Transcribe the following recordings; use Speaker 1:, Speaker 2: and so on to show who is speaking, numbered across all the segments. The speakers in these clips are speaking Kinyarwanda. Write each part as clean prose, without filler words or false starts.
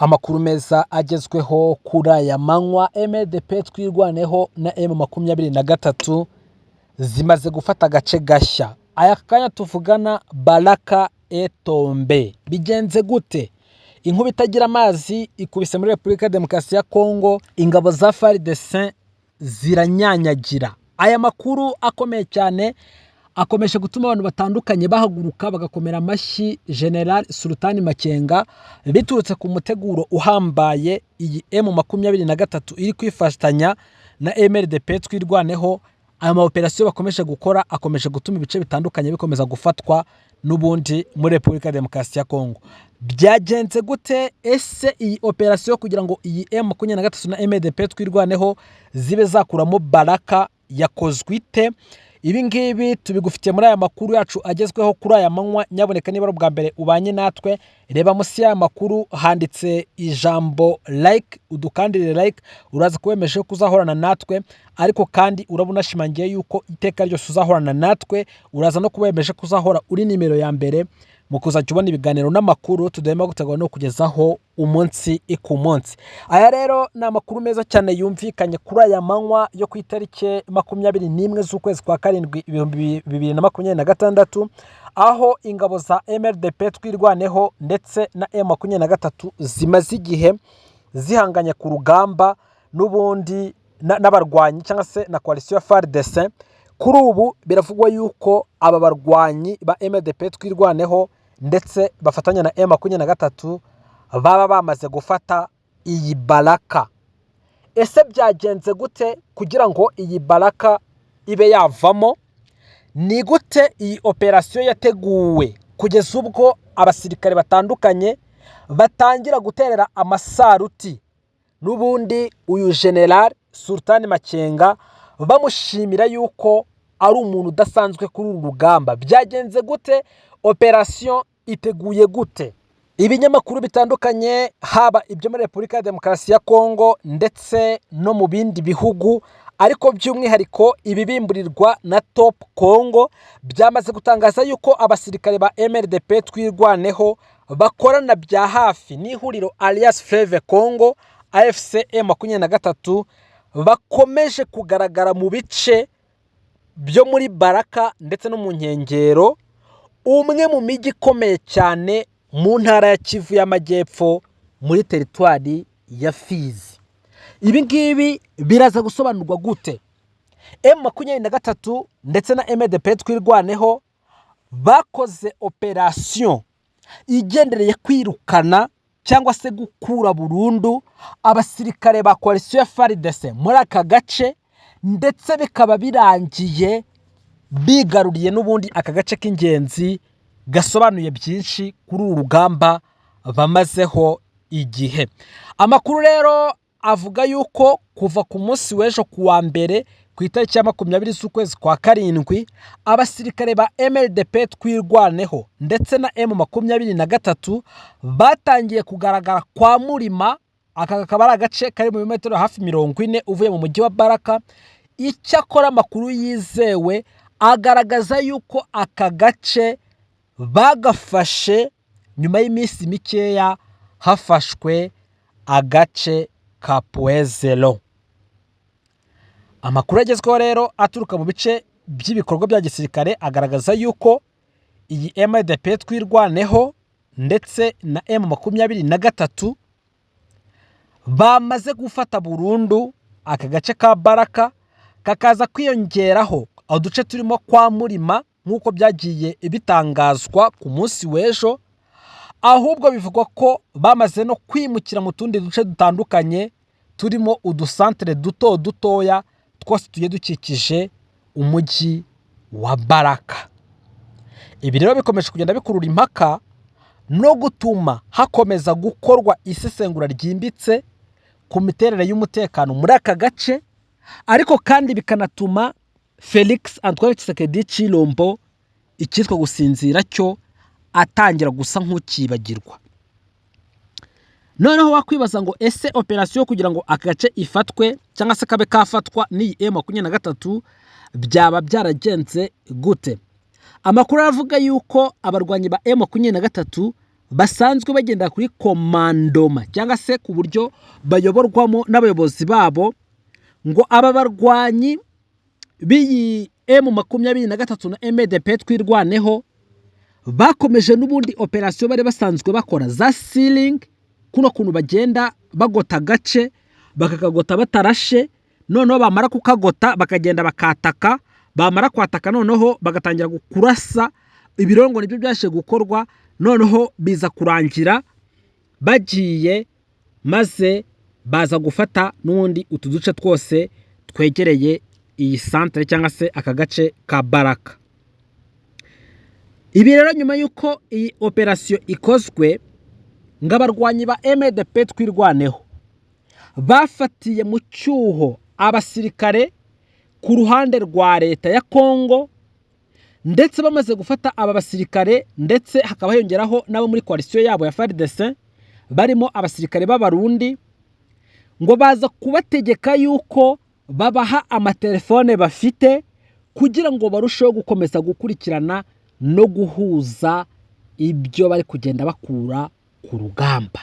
Speaker 1: Amakuru meza agezweho kuri aya manywa MDP twirwaneho na M23 zimaze gufata agace gashya. Aya kanya tuvugana Baraka etombe. Bigenze gute? Inkuba itagira amazi ikubise muri Repubulika Demokarasi ya Kongo, ingabo za FARDC ziranyanyagira. Aya makuru akomeye cyane akomeje gutuma abantu batandukanye bahaguruka bagakomera amashyi General Sultani Makenga biturutse ku muteguro uhambaye iyi M23 iri kwifatanya na MRDP twirwaneho. Aya operation bakomeje gukora akomeje gutuma ibice bitandukanye bikomeza gufatwa n'ubundi muri Repubulika Demokarasi ya Kongo. Byagenze gute? Ese iyi operation kugira ngo iyi M23 na MRDP twirwaneho zibe zakuramo Baraka yakozwe ite? Ibi ngibi tubigufitiye muri aya makuru yacu agezweho kuri aya manywa. Nyaboneka niba ari ubwa mbere ubanye natwe, reba munsi y'aya makuru handitse ijambo like, udukandire like, uraza kubemeje kuzahorana natwe, ariko kandi urabona shimangiye yuko iteka ryose uzahorana natwe, uraza no kubemeje kuzahora uri nimero ya mbere mu kuzajya ubona ibiganiro n'amakuru tudahema gutegura no kugezaho umunsi ku munsi. Aya rero ni amakuru meza cyane yumvikanye kuri aya manywa yo ku itariki 21 z'ukwezi kwa karindwi 2026, aho ingabo za MRDP twirwaneho ndetse na M23 zimaze igihe zihanganye ku rugamba n'ubundi n'abarwanyi cyangwa se na coalition ya FARDC. Kuri ubu biravugwa yuko aba barwanyi ba MRDP twirwaneho ndetse bafatanya na M23 baba bamaze gufata iyi Baraka. Ese byagenze gute kugira ngo iyi Baraka ibe yavamo? Ni gute iyi operation yateguwe kugeza ubwo abasirikare batandukanye batangira guterera amasaruti n'ubundi uyu General Sultani Makenga bamushimira yuko ari umuntu udasanzwe kuri uru rugamba? Byagenze gute? Operation iteguye gute? Ibinyamakuru bitandukanye haba ibyo muri Repubulika ya Demokarasi ya Kongo ndetse no mu bindi bihugu, ariko by'umwihariko ibibimburirwa na Top Congo, byamaze gutangaza yuko abasirikare ba MRDP twirwaneho bakorana bya hafi n'ihuriro Alliance Fleuve Congo AFC M23 bakomeje kugaragara mu bice byo muri Baraka ndetse no mu nkengero, umwe mu mijyi ikomeye cyane mu ntara ya Kivu y'Amajyepfo muri teritwari ya Fizi. Ibi ngibi biraza gusobanurwa gute? M23 ndetse na MRDP twirwaneho bakoze operation igendereye kwirukana cyangwa se gukura burundu abasirikare ba coalition ya FARDC muri aka gace, ndetse bikaba birangiye bigaruriye n'ubundi aka gace k'ingenzi gasobanuye byinshi kuri uru rugamba bamazeho igihe. Amakuru rero avuga yuko kuva ku munsi w'ejo kuwa mbere ku itariki ya 20 z'ukwezi kwa karindwi, abasirikare ba MRDP twirwaneho ndetse na M23 batangiye kugaragara kwa Murima. Aka kakaba ari agace kari mu bimetero hafi 40 uvuye mu mujyi wa Baraka. Icyakora amakuru yizewe agaragaza yuko aka gace bagafashe nyuma y'iminsi mikeya hafashwe agace ka Poezelo. Amakuru agezweho rero aturuka mu bice by'ibikorwa bya gisirikare agaragaza yuko iyi MRDP twirwaneho ndetse na M23 bamaze gufata burundu aka gace ka Baraka, kakaza kwiyongeraho uduce turimo kwa Murima nk'uko byagiye bitangazwa ku munsi w'ejo. Ahubwo bivugwa ko bamaze no kwimukira mu tundi duce dutandukanye turimo udusantere dutoya twose tugiye dukikije umujyi wa Baraka. Ibi rero bikomeje kugenda bikurura impaka no gutuma hakomeza gukorwa isesengura ryimbitse ku miterere y'umutekano muri aka gace, ariko kandi bikanatuma Felix Antoine Tshisekedi Chilombo ikitwa gusinzira cyo atangira gusa nk'ukibagirwa. Noneho wakwibaza ngo ese operation kugira ngo agace ifatwe cyangwa se kabe kafatwa ni M23 byaba byaragenze gute? Amakuru avuga yuko abarwanyi ba M23 basanzwe bagenda kuri komandoma cyangwa se ku buryo bayoborwamo n'abayobozi babo, ngo aba barwanyi b'iyi M23 na MDP twirwaneho bakomeje n'ubundi operasiyo bari basanzwe bakora za sealing, kuno kuntu bagenda bagota gace bakakagota batarashe, noneho bamara kukagota bakagenda bakataka, bamara kwataka noneho bagatangira kurasa ibirongo. Nibyo byashe gukorwa, noneho biza kurangira bagiye maze baza gufata n'ubundi utuduce twose twegereye iyi centre cyangwa se aka gace ka Baraka. Ibi rero nyuma yuko iyi operasiyo ikozwe, ng'abarwanyi ba MDP twirwaneho bafatiye mu cyuho abasirikare ku ruhande rwa leta ya Kongo, ndetse bamaze gufata aba basirikare ndetse hakaba hiyongeraho nabo muri coalition yabo ya FARDC barimo abasirikare b'abarundi, ngo baza kubategeka yuko babaha amatelefone bafite kugira ngo barusheho gukomeza gukurikirana no guhuza ibyo bari kugenda bakura ku rugamba.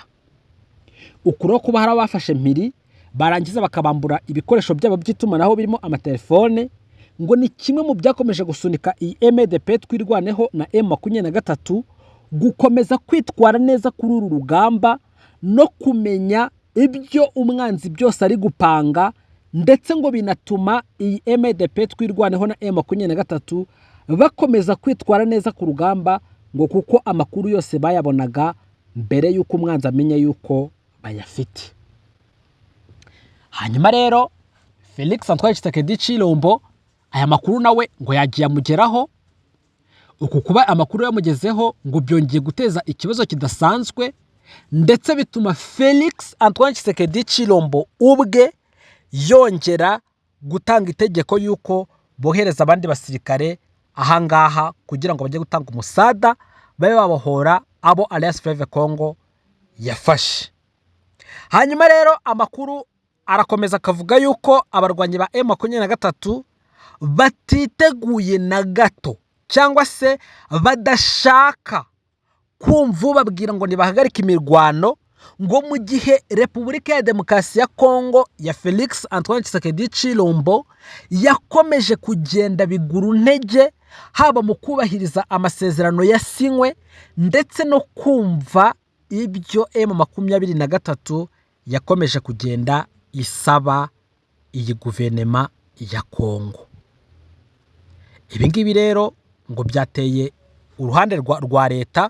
Speaker 1: Ukuro kuba hari abafashe mpiri barangiza bakabambura ibikoresho byabo by'itumanaho birimo amatelefone, ngo ni kimwe mu byakomeje gusunika iyi MDP twirwaneho na M23 gukomeza kwitwara neza kuri uru rugamba no kumenya ibyo umwanzi byose ari gupanga, ndetse ngo binatuma iyi MDP twirwaneho na M23 bakomeza kwitwara neza ku rugamba, ngo kuko amakuru yose bayabonaga mbere yuko umwanzi amenya yuko bayafite. Hanyuma rero Felix Antoine Tshisekedi Tshilombo aya makuru nawe ngo yagiye amugeraho. Uku kuba amakuru yamugezeho ngo byongeye guteza ikibazo kidasanzwe, ndetse bituma Felix Antoine Tshisekedi Tshilombo ubwe yongera gutanga itegeko yuko bohereza abandi basirikare ahangaha kugira ngo bajye gutanga umusada babe babohora abo Alliance Fleuve Congo yafashe. Hanyuma rero amakuru arakomeza akavuga yuko abarwanyi ba M23 batiteguye na gato cyangwa se badashaka kumva babwira ngo nibahagarike imirwano, ngo mu gihe Repubulika ya Demokarasi ya Kongo ya Felix Antoine Tshisekedi Tshilombo yakomeje kugenda biguru ntege, haba mu kubahiriza amasezerano yasinywe ndetse no kumva ibyo M23 yakomeje kugenda isaba iyi guverinoma ya Kongo. Ibi ngibi rero ngo byateye uruhande rwa leta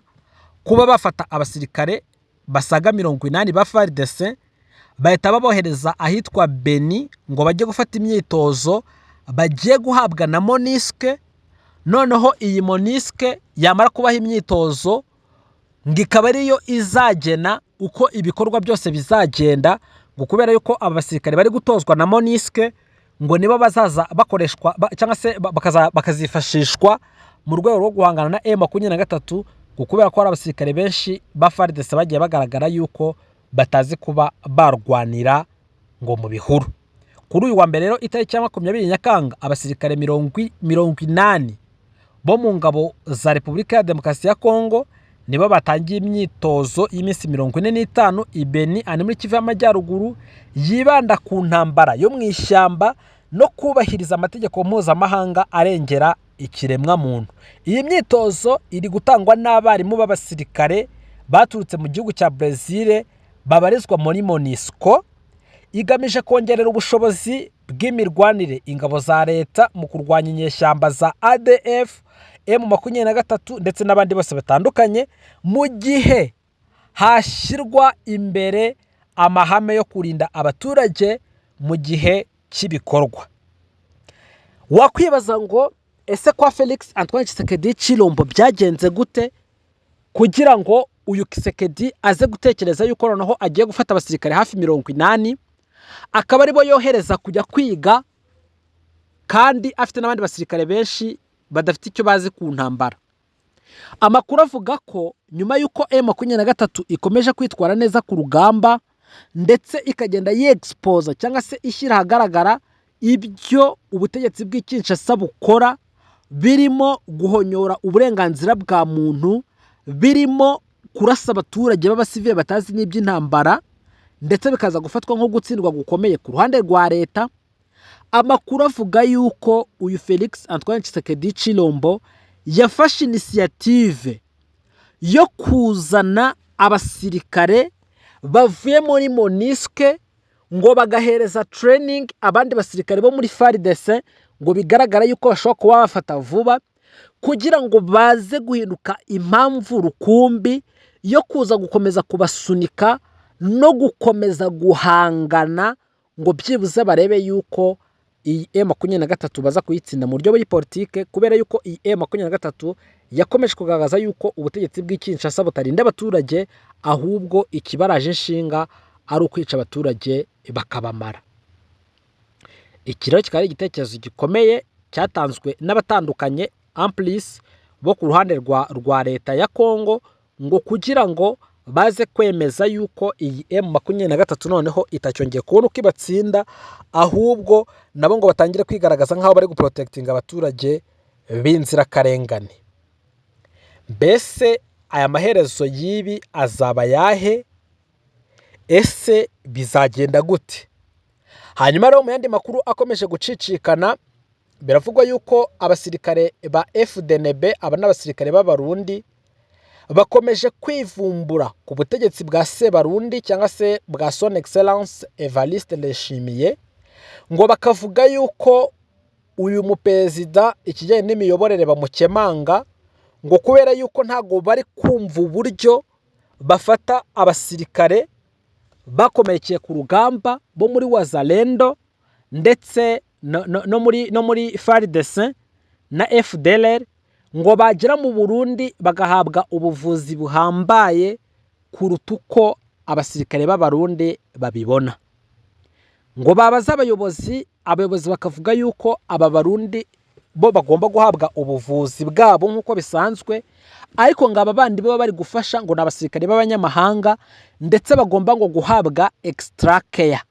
Speaker 1: kuba bafata abasirikare basaga 80 ba FARDC bahita babohereza ahitwa Beni ngo bajye gufata imyitozo bagiye guhabwa na MONUSCO. Noneho iyi MONUSCO yamara kubaha imyitozo ngikaba ariyo izagena uko ibikorwa byose bizagenda, ngo kubera yuko abasirikare bari gutozwa na MONUSCO ngo nibo bazaza bakoreshwa cyangwa se bakazifashishwa mu rwego rwo guhangana na M23, kubera ko ari abasirikare benshi ba FARDC bagiye bagaragara yuko batazi kuba barwanira ngo mu bihuru. Kuri uyu wa mbere rero itariki ya 20 Nyakanga abasirikare 80 bo mu ngabo za Repubulika ya Demokarasi ya Kongo nibo batangiye imyitozo y'iminsi 45 ibeni ani muri Kivu y'Amajyaruguru yibanda ku ntambara yo mu ishyamba no kubahiriza amategeko mpuzamahanga arengera ikiremwa muntu. Iyi myitozo iri gutangwa n'abarimu b'abasirikare baturutse mu gihugu cya Brazil babarizwa muri MONUSCO, igamije kongerera ubushobozi bw'imirwanire ingabo za leta mu kurwanya inyeshyamba za ADF, M23 ndetse n'abandi bose batandukanye, mu gihe hashyirwa imbere amahame yo kurinda abaturage mu gihe cy'ibikorwa. Wakwibaza ngo ese kwa Felix Antoine Tshisekedi Tshilombo byagenze gute kugira ngo uyu Tshisekedi aze gutekereza yuko noneho agiye gufata abasirikare hafi 80 akaba aribo yohereza kujya kwiga, kandi afite n'abandi basirikare benshi badafite icyo bazi ku ntambara. Amakuru avuga ko nyuma yuko M23 ikomeje kwitwara neza ku rugamba ndetse ikagenda yexpose cyangwa se ishyira hagaragara ibyo ubutegetsi bw'Kinshasa bukora, birimo guhonyora uburenganzira bwa muntu, birimo kurasa abaturage b'abasivile batazi n'iby'intambara, ndetse bikaza gufatwa nko gutsindwa gukomeye ku ruhande rwa leta. Amakuru avuga yuko uyu Felix Antoine Tshisekedi Tshilombo yafashe initiative yo kuzana abasirikare bavuye muri MONUSCO ngo bagahereza training abandi basirikare bo muri FARDC, ngo bigaragara yuko bashobora kuba bafata vuba, kugira ngo baze guhinduka impamvu rukumbi yo kuza gukomeza kubasunika no gukomeza guhangana, ngo byibuze barebe yuko iyi M23 baza kuyitsinda mu buryo bw'ipolitike, kubera yuko iyi M23 yakomeje kugaragaza yuko ubutegetsi bw'Kinshasa butarinda abaturage, ahubwo ikibaraje inshinga ari ukwica abaturage bakabamara. Iki rero kikaba ari igitekerezo gikomeye cyatanzwe n'abatandukanye amplis bo ku ruhande rwa leta ya Kongo, ngo kugira ngo baze kwemeza yuko iyi M23 noneho itacyongeye kubona uko ibatsinda, ahubwo nabo ngo batangire kwigaragaza nk'aho bari guprotectinga abaturage b'inzirakarengane. Mbese aya maherezo y'ibi azaba yahe? Ese bizagenda gute? Hanyuma rero mu yandi makuru akomeje gucicikana, biravugwa yuko abasirikare ba FDNB, aba n'abasirikare b'abarundi, bakomeje kwivumbura ku butegetsi bwa Sebarundi cyangwa se bwa Son Excellence Evariste Ndayishimiye, ngo bakavuga yuko uyu muperezida ikijyanye n'imiyoborere bamukemanga, ngo kubera yuko ntago bari kumva uburyo bafata abasirikare bakomerekeye ku rugamba bo muri Wazalendo ndetse no muri FARDC na FDLR, ngo bagera mu Burundi bagahabwa ubuvuzi buhambaye kuruta uko abasirikare b'abarundi babibona. Ngo babaza abayobozi bakavuga yuko aba barundi bo bagomba guhabwa ubuvuzi bwabo nk'uko bisanzwe, ariko ngo aba bandi baba bari gufasha ngo n'abasirikare b'abanyamahanga, ndetse bagomba ngo guhabwa extra care.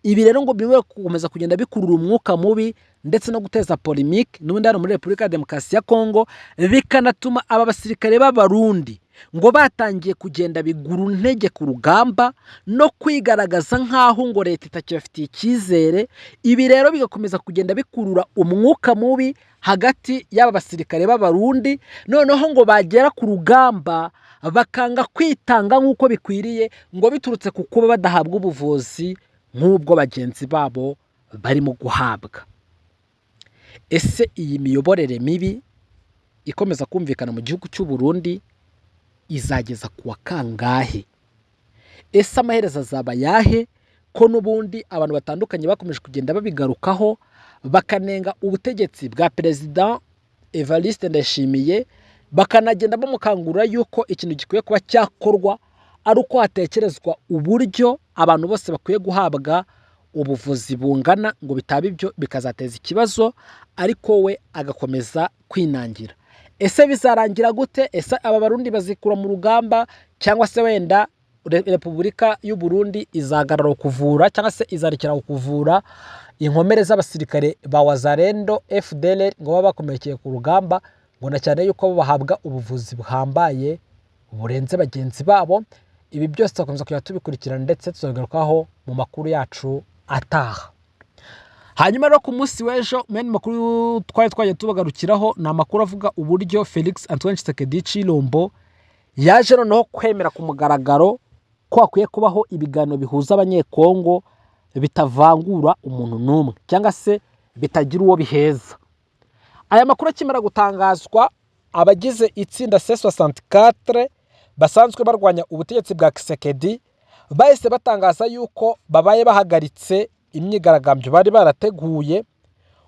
Speaker 1: Ibi rero ngo biwe gukomeza kugenda bikurura umwuka mubi ndetse no guteza polemique n'ubundi hano muri Repubulika ya Demokarasi ya Kongo, bikanatuma aba basirikare b'abarundi ngo batangiye kugenda bigura intege ku rugamba no kwigaragaza nk'aho ngo leta itakibafitiye icyizere. Ibi rero bigakomeza kugenda bikurura umwuka mubi hagati y'aba basirikare b'abarundi, noneho ngo bagera ku rugamba bakanga kwitanga nk'uko bikwiriye, ngo biturutse ku kuba badahabwa ubuvuzi nk'ubwo bagenzi babo barimo guhabwa. Ese iyi miyoborere mibi ikomeza kumvikana mu gihugu cy'u Burundi izageza kuwa kangahe? Ese amaherezo azaba yahe? Ko n'ubundi abantu batandukanye bakomeje kugenda babigarukaho, bakanenga ubutegetsi bwa Perezida Evariste Ndayishimiye, bakanagenda bamukangurira yuko ikintu gikwiye kuba cyakorwa ari uko hatekerezwa uburyo abantu bose bakwiye guhabwa ubuvuzi bungana, ngo bitaba ibyo bikazateza ikibazo, ariko we agakomeza kwinangira. Ese bizarangira gute? Ese aba barundi bazikura mu rugamba, cyangwa se wenda Repubulika y'u Burundi izagarara kuvura cyangwa se izarekera kuvura inkomere z'abasirikare ba Wazalendo FDLR ngo baba bakomerekeye ku rugamba, ngo na cyane yuko bahabwa ubuvuzi buhambaye burenze bagenzi babo? Ibi byose twakomeza kujya tubikurikirana ndetse tuzagarukaho mu makuru yacu ataha. Hanyuma rero ku munsi w'ejo mu makuru twagiye tubagarukiraho ni amakuru avuga uburyo Felix Antoine Tshisekedi Tshilombo yaje noneho kwemera ku mugaragaro ko hakwiye kubaho ibiganiro bihuza abanyekongo bitavangura umuntu n'umwe cyangwa se bitagira uwo biheza. Aya makuru akimara gutangazwa, abagize itsinda C64 basanzwe barwanya ubutegetsi bwa Tshisekedi bahise batangaza yuko babaye bahagaritse imyigaragambyo bari barateguye,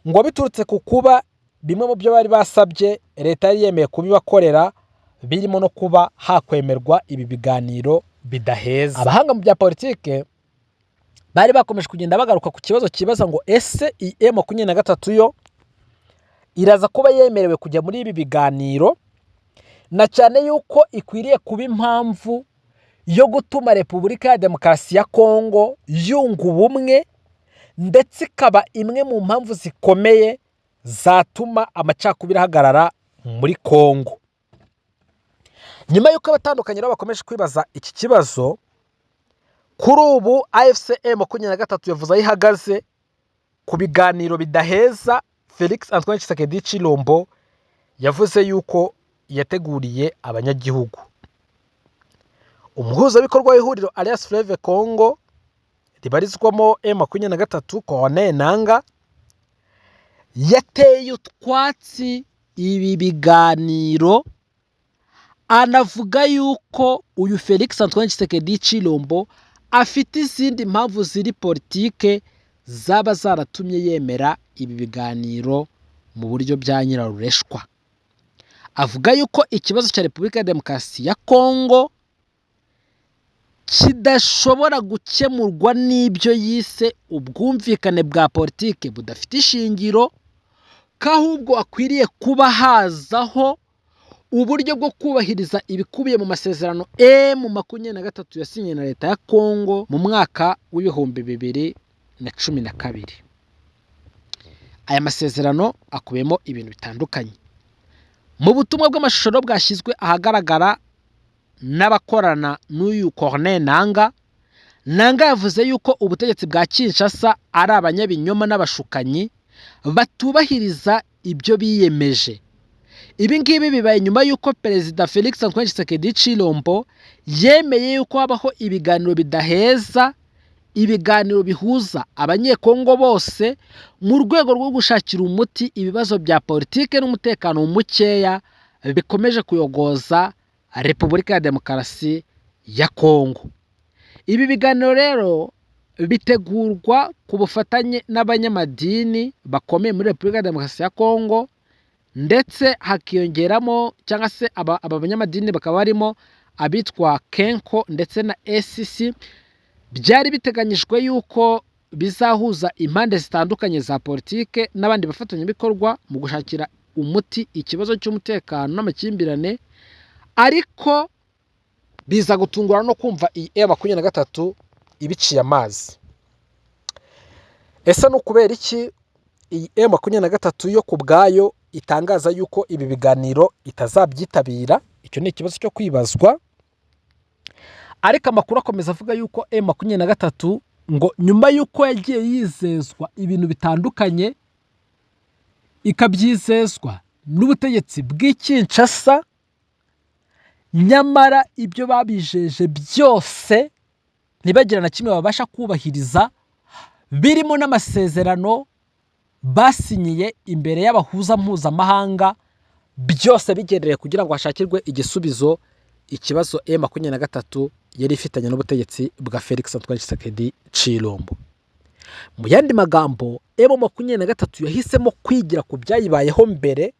Speaker 1: ngo biturutse ku kuba bimwe mu byo bari basabye leta yari yemeye kubibakorera, birimo no kuba hakwemerwa ibi biganiro bidaheza. Abahanga mu bya politike bari bakomeje kugenda bagaruka ku kibazo kibaza ngo ese M23 yo iraza kuba yemerewe kujya muri ibi biganiro, na cyane yuko ikwiriye kuba impamvu yo gutuma Repubulika ya Demokarasi ya Kongo yunga ubumwe, ndetse ikaba imwe mu mpamvu zikomeye zatuma amacakubiri ahagarara muri Kongo. nyuma y'uko abatandukanye rero bakomeje kwibaza iki kibazo, kuri ubu AFCM 23 yavuze aho ihagaze ku biganiro bidaheza. Felix Antoine Tshisekedi Tshilombo yavuze yuko yateguriye abanyagihugu. Umuhuzabikorwa w'ihuriro Alliance Fleuve Congo ribarizwamo M23 Corneille Nangaa yateye utwatsi ibi biganiro, anavuga yuko uyu Felix Antoine Tshisekedi Tshilombo afite izindi mpamvu ziri politike zaba zaratumye yemera ibi biganiro mu buryo bya nyirarureshwa. Avuga yuko ikibazo cya Repubulika ya Demokarasi ya Kongo kidashobora gukemurwa n'ibyo yise ubwumvikane bwa politike budafite ishingiro, ko ahubwo akwiriye kuba hazaho uburyo bwo kubahiriza ibikubiye mu masezerano M23 yasinye na leta ya Kongo mu mwaka w'2012. Aya masezerano akubiyemo ibintu bitandukanye. Mu butumwa bw'amashusho bwashyizwe ahagaragara n'abakorana n'uyu Corneille Nangaa, Nangaa yavuze yuko ubutegetsi bwa Kinshasa ari abanyabinyoma n'abashukanyi batubahiriza ibyo biyemeje. Ibi ngibi bibaye nyuma yuko Perezida Felix Antoine Tshisekedi Tshilombo yemeye yuko habaho ibiganiro bidaheza, ibiganiro bihuza abanyekongo bose mu rwego rwo gushakira umuti ibibazo bya politike n'umutekano mukeya bikomeje kuyogoza Repubulika ya Demokarasi ya Kongo. Ibi biganiro rero bitegurwa ku bufatanye n'abanyamadini bakomeye muri Repubulika ya Demokarasi ya Kongo, ndetse hakiyongeramo cyangwa se aba banyamadini bakaba barimo abitwa Kenko ndetse na SCC. Byari biteganyijwe yuko bizahuza impande zitandukanye za politike n'abandi bafatanyabikorwa mu gushakira umuti ikibazo cy'umutekano n'amakimbirane, ariko biza gutungura no kumva iyi M23 ibiciye amazi. Ese no kubera iki iyi M23 yo kubwayo itangaza yuko ibi biganiro itazabyitabira? Icyo ni ikibazo cyo kwibazwa. Ariko amakuru akomeza avuga yuko M23 ngo nyuma yuko yagiye yizezwa ibintu bitandukanye, ikabyizezwa n'ubutegetsi bw'Kinshasa, nyamara ibyo babijeje byose ntibagira na kimwe babasha kubahiriza, birimo n'amasezerano basinyiye imbere y'abahuza mpuzamahanga, byose bigendereye kugira ngo hashakirwe igisubizo ikibazo M23 yari ifitanye n'ubutegetsi bwa Felix Antoine Tshisekedi Tshilombo. Mu yandi magambo, M23 yahisemo kwigira ku byayibayeho mbere,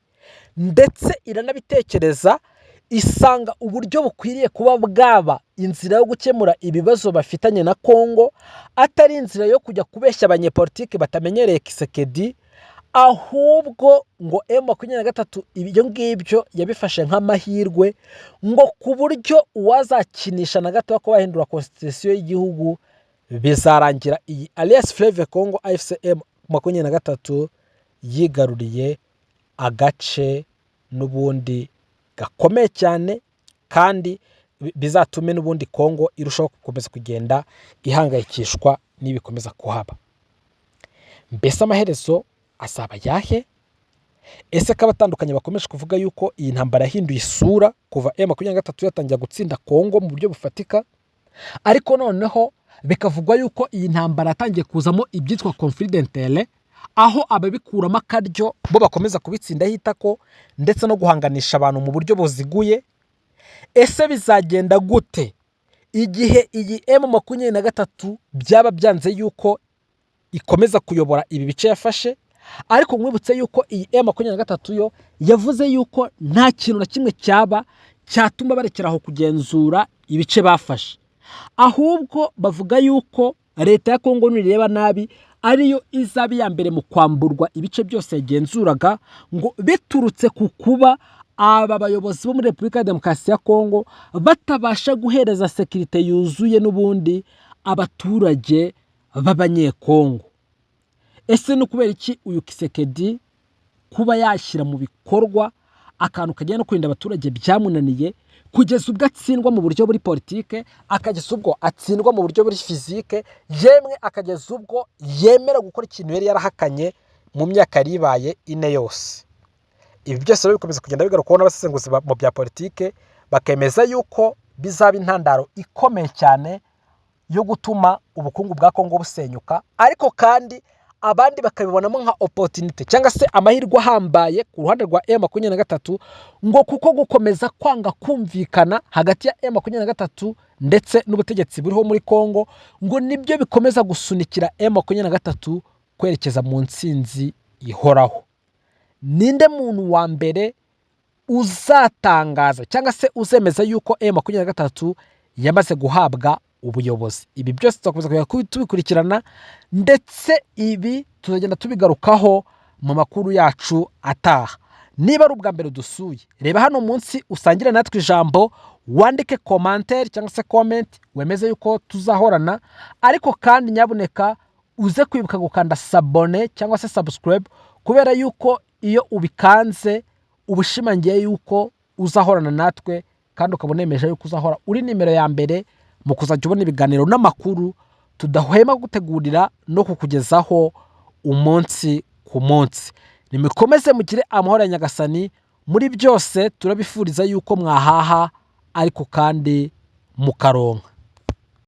Speaker 1: ndetse iranabitekereza, isanga uburyo bukwiriye kuba bwaba inzira yo gukemura ibibazo bafitanye na Kongo atari inzira yo kujya kubeshya abanyepolitike batamenyereye Tshisekedi, ahubwo ngo M23 ibyo ngibyo yabifashe nk'amahirwe, ngo ku buryo uwazakinisha na gato ko bahindura constitution y'igihugu bizarangira iyi Alliance Fleuve Congo AFCM 23 yigaruriye agace n'ubundi gakomeye cyane, kandi bizatume n'ubundi Kongo irushaho gukomeza kugenda ihangayikishwa n'ibikomeza kuhaba. Mbese amaherezo asaba yahe? Ese ko abatandukanye bakomeje kuvuga yuko iyi ntambara yahinduye isura kuva M23 yatangira gutsinda Kongo mu buryo bufatika, ariko noneho bikavugwa yuko iyi ntambara yatangiye kuzamo ibyitwa conflit d'intérêt, aho ababikuramo akaryo bo bakomeza kubitsinda hitako ndetse no guhanganisha abantu mu buryo buziguye. Ese bizagenda gute igihe iyi M23 byaba byanze yuko ikomeza kuyobora ibi bice yafashe? Ariko mwibutse yuko iyi M23 yo yavuze yuko nta kintu na kimwe cyatuma barekeraho kugenzura ibice bafashe, ahubwo bavuga yuko leta ya Kongo nireba nabi ariyo izaba ya mbere mu kwamburwa ibice byose yagenzuraga, ngo biturutse ku kuba aba bayobozi bo muri Repubulika ya Demokarasi ya Kongo batabasha guhereza sekirite yuzuye n'ubundi abaturage b'abanyekongo. Ese no kubera iki uyu Tshisekedi kuba yashyira mu bikorwa akantu kajyanye no kurinda abaturage byamunaniye, kugeza ubwo atsindwa mu buryo buri politike, akageza ubwo atsindwa mu buryo buri fizike, yemwe akageza ubwo yemera gukora ikintu yari yarahakanye mu myaka yari ibaye 4 yose. Ibi byose rero bikomeza kugenda bigarukaho n'abasesenguzi mu bya politike, bakemeza yuko bizaba intandaro ikomeye cyane yo gutuma ubukungu bwa Kongo busenyuka, ariko kandi abandi bakabibonamo nka opportunity cyangwa se amahirwe ahambaye ku ruhande rwa M23, ngo kuko gukomeza kwanga kumvikana hagati ya M23 ndetse n'ubutegetsi buriho muri Kongo, ngo nibyo bikomeza gusunikira M23 kwerekeza mu ntsinzi ihoraho. Ninde muntu wa mbere uzatangaza cyangwa se uzemeza yuko M23 yamaze guhabwa ubuyobozi? Ibi byose tuzakomeza tubikurikirana, ndetse ibi tuzagenda tubigarukaho mu makuru yacu ataha. Niba ari ubwa mbere dusuye, reba hano munsi usangire natwe ijambo, wandike commentaire cyangwa se comment wemeze yuko tuzahorana, ariko kandi nyabuneka uze kwibuka gukanda sabone cyangwa se subscribe, kubera yuko iyo ubikanze ubushimangiye yuko uzahorana natwe, kandi ukabonemeje yuko uzahora uri nimero ya mbere mu kuzajya ubona ibiganiro n'amakuru tudahwema gutegurira no kukugezaho umunsi ku munsi. Nimukomeze mugire amahoro ya Nyagasani muri byose. Turabifuriza yuko mwahaha ariko kandi mukaronka.